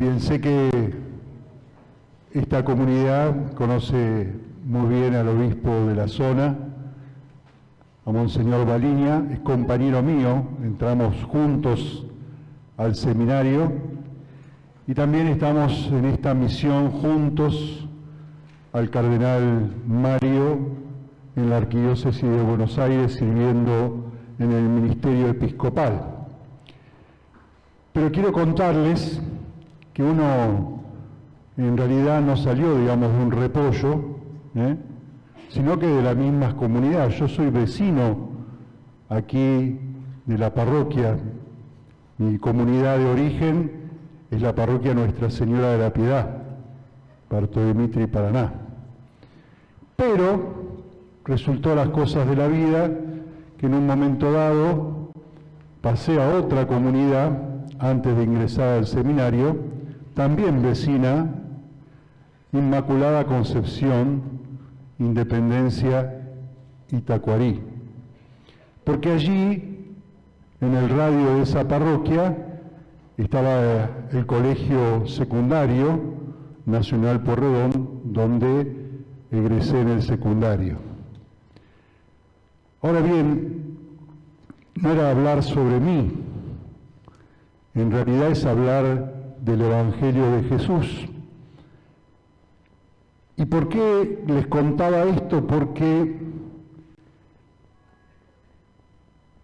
Bien, sé que esta comunidad conoce muy bien al obispo de la zona, a Monseñor Baliña, es compañero mío, entramos juntos al seminario y también estamos en esta misión juntos al cardenal Mario en la Arquidiócesis de Buenos Aires sirviendo en el ministerio episcopal. Pero quiero contarles que uno en realidad no salió, digamos, de un repollo, sino que de las mismas comunidades. Yo soy vecino aquí de la parroquia. Mi comunidad de origen es la parroquia Nuestra Señora de la Piedad, Parto de Mitri, Paraná. Pero resultó las cosas de la vida que en un momento dado pasé a otra comunidad antes de ingresar al seminario, también vecina, Inmaculada Concepción, Independencia y Tacuarí. Porque allí, en el radio de esa parroquia, estaba el colegio secundario Nacional Porredón, donde egresé en el secundario. Ahora bien, no era hablar sobre mí, en realidad es hablar del Evangelio de Jesús. ¿Y por qué les contaba esto? Porque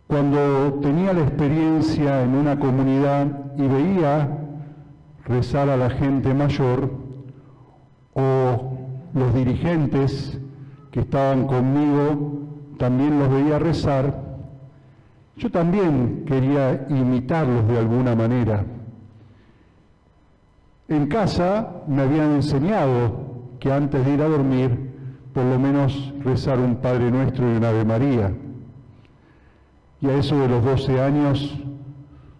cuando tenía la experiencia en una comunidad y veía rezar a la gente mayor o los dirigentes que estaban conmigo, también los veía rezar, yo también quería imitarlos de alguna manera. En casa me habían enseñado que antes de ir a dormir, por lo menos rezar un Padre Nuestro y un Ave María. Y a eso de los 12 años,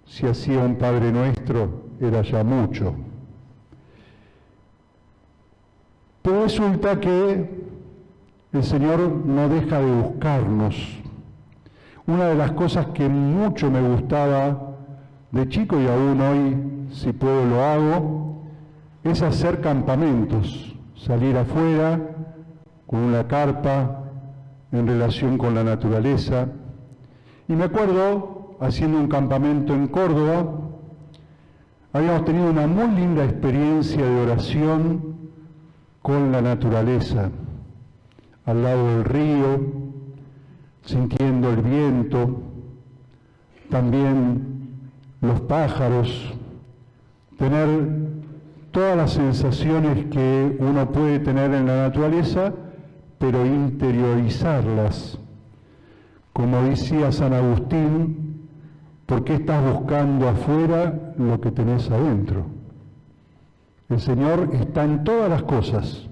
si hacía un Padre Nuestro, era ya mucho. Pero resulta que el Señor no deja de buscarnos. Una de las cosas que mucho me gustaba de chico, y aún hoy, si puedo, lo hago, es hacer campamentos, salir afuera con una carpa en relación con la naturaleza. Y me acuerdo, haciendo un campamento en Córdoba, habíamos tenido una muy linda experiencia de oración con la naturaleza, al lado del río, sintiendo el viento, también los pájaros, tener todas las sensaciones que uno puede tener en la naturaleza, pero interiorizarlas. Como decía San Agustín, ¿por qué estás buscando afuera lo que tenés adentro? El Señor está en todas las cosas,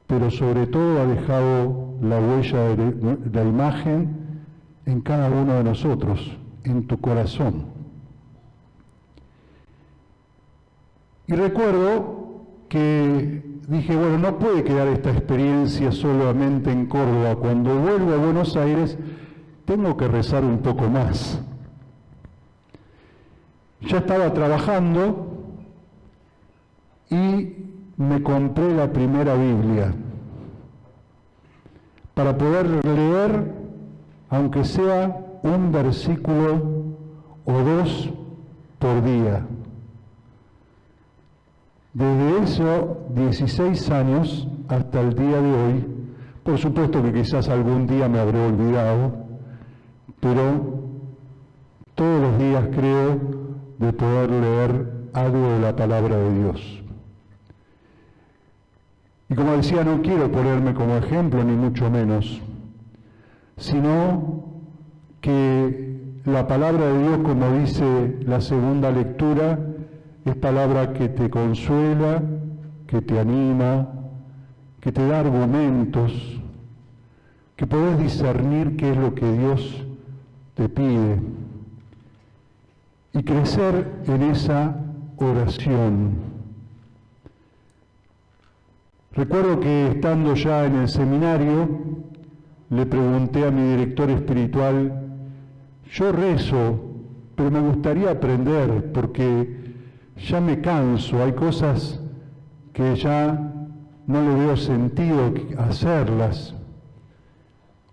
pero sobre todo ha dejado la huella de la imagen en cada uno de nosotros, en tu corazón. Y recuerdo que dije, bueno, no puede quedar esta experiencia solamente en Córdoba. Cuando vuelvo a Buenos Aires, tengo que rezar un poco más. Ya estaba trabajando y me compré la primera Biblia para poder leer, aunque sea un versículo o dos por día. Desde esos 16 años hasta el día de hoy, por supuesto que quizás algún día me habré olvidado, pero todos los días creo de poder leer algo de la palabra de Dios. Y como decía, no quiero ponerme como ejemplo, ni mucho menos, sino que la palabra de Dios, como dice la segunda lectura, es palabra que te consuela, que te anima, que te da argumentos, que podés discernir qué es lo que Dios te pide y crecer en esa oración. Recuerdo que estando ya en el seminario, le pregunté a mi director espiritual, yo rezo, pero me gustaría aprender, porque ya me canso, hay cosas que ya no le veo sentido hacerlas,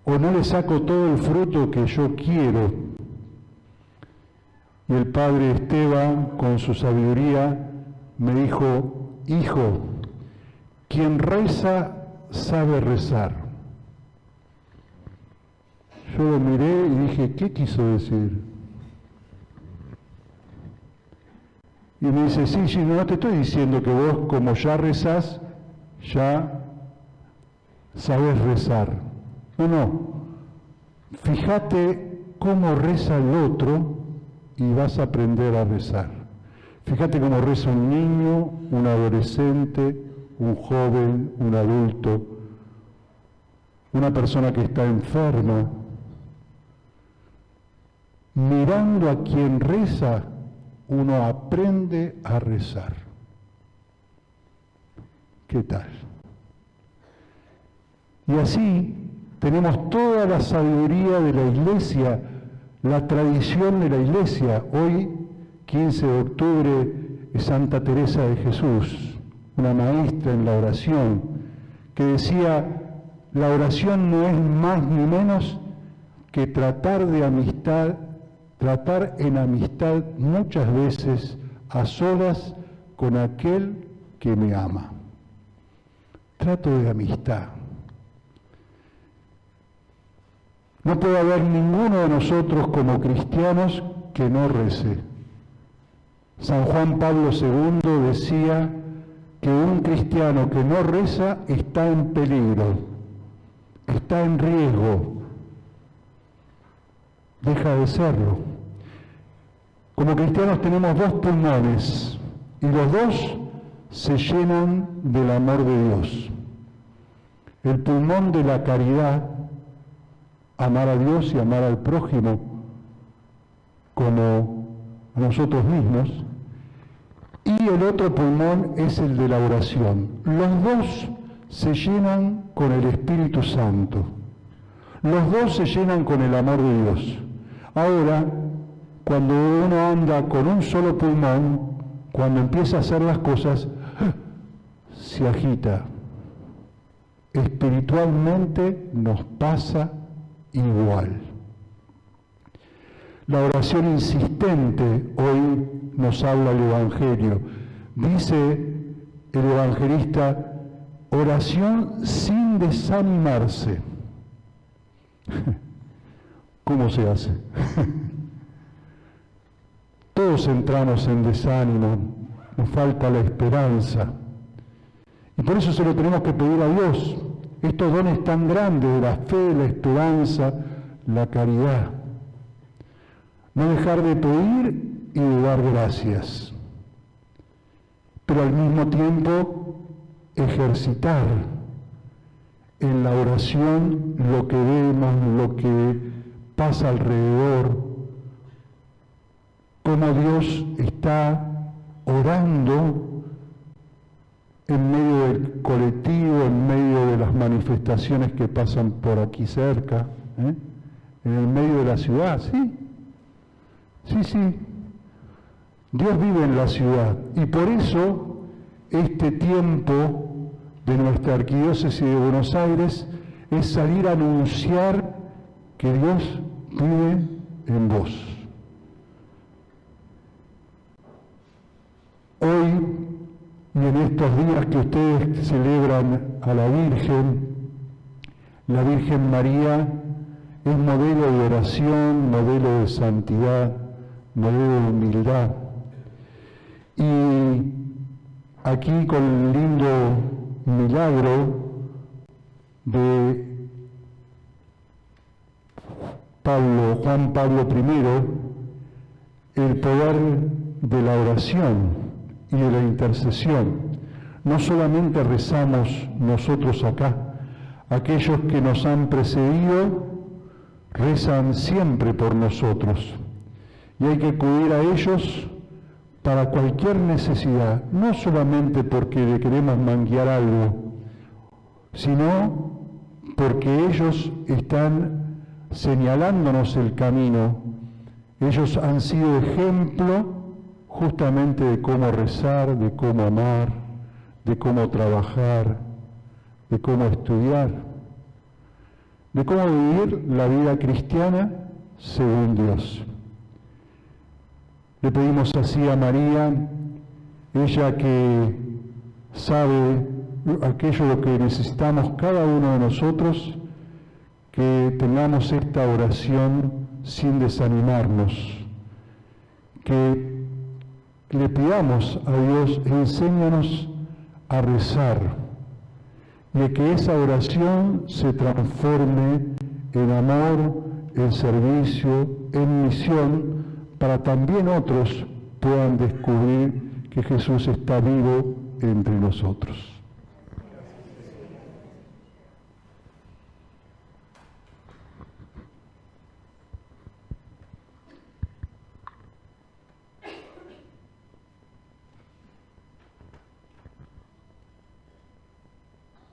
o no le saco todo el fruto que yo quiero. Y el padre Esteban, con su sabiduría, me dijo: hijo, quien reza sabe rezar. Yo lo miré y dije: ¿qué quiso decir? Y me dice: sí, no te estoy diciendo que vos, como ya rezás, ya sabés rezar. No, fíjate cómo reza el otro y vas a aprender a rezar. Fíjate cómo reza un niño, un adolescente, un joven, un adulto, una persona que está enferma. Mirando a quien reza, uno aprende a rezar. ¿Qué tal? Y así tenemos toda la sabiduría de la Iglesia, la tradición de la Iglesia. Hoy, 15 de octubre, es Santa Teresa de Jesús, una maestra en la oración, que decía: la oración no es más ni menos que tratar en amistad muchas veces a solas con aquel que me ama. Trato de amistad. No puede haber ninguno de nosotros como cristianos que no rece. San Juan Pablo II decía que un cristiano que no reza está en peligro, está en riesgo, deja de serlo. Como cristianos tenemos dos pulmones y los dos se llenan del amor de Dios. El pulmón de la caridad, amar a Dios y amar al prójimo como a nosotros mismos, y el otro pulmón es el de la oración. Los dos se llenan con el Espíritu Santo. Los dos se llenan con el amor de Dios. Ahora, cuando uno anda con un solo pulmón, cuando empieza a hacer las cosas, se agita. Espiritualmente nos pasa igual. La oración insistente, hoy nos habla el Evangelio. Dice el evangelista: oración sin desanimarse. ¿Cómo se hace? Todos entramos en desánimo, nos falta la esperanza. Y por eso se lo tenemos que pedir a Dios. Estos dones tan grandes de la fe, la esperanza, la caridad. No dejar de pedir y de dar gracias. Pero al mismo tiempo ejercitar en la oración lo que vemos, lo que pasa alrededor, cómo Dios está orando en medio del colectivo, en medio de las manifestaciones que pasan por aquí cerca, en el medio de la ciudad, ¿sí? Sí. Dios vive en la ciudad y por eso este tiempo de nuestra Arquidiócesis de Buenos Aires es salir a anunciar que Dios vive en vos. Hoy y en estos días que ustedes celebran a la Virgen María es modelo de oración, modelo de santidad, modelo de humildad. Y aquí con el lindo milagro de Juan Pablo I, el poder de la oración y de la intercesión. No solamente rezamos nosotros acá, aquellos que nos han precedido rezan siempre por nosotros y hay que acudir a ellos para cualquier necesidad, no solamente porque le queremos manguear algo, sino porque ellos están señalándonos el camino. Ellos han sido ejemplo justamente de cómo rezar, de cómo amar, de cómo trabajar, de cómo estudiar, de cómo vivir la vida cristiana según Dios. Le pedimos así a María, ella que sabe aquello lo que necesitamos cada uno de nosotros, que tengamos esta oración sin desanimarnos, que le pidamos a Dios, enséñanos a rezar, y que esa oración se transforme en amor, en servicio, en misión, para también otros puedan descubrir que Jesús está vivo entre nosotros.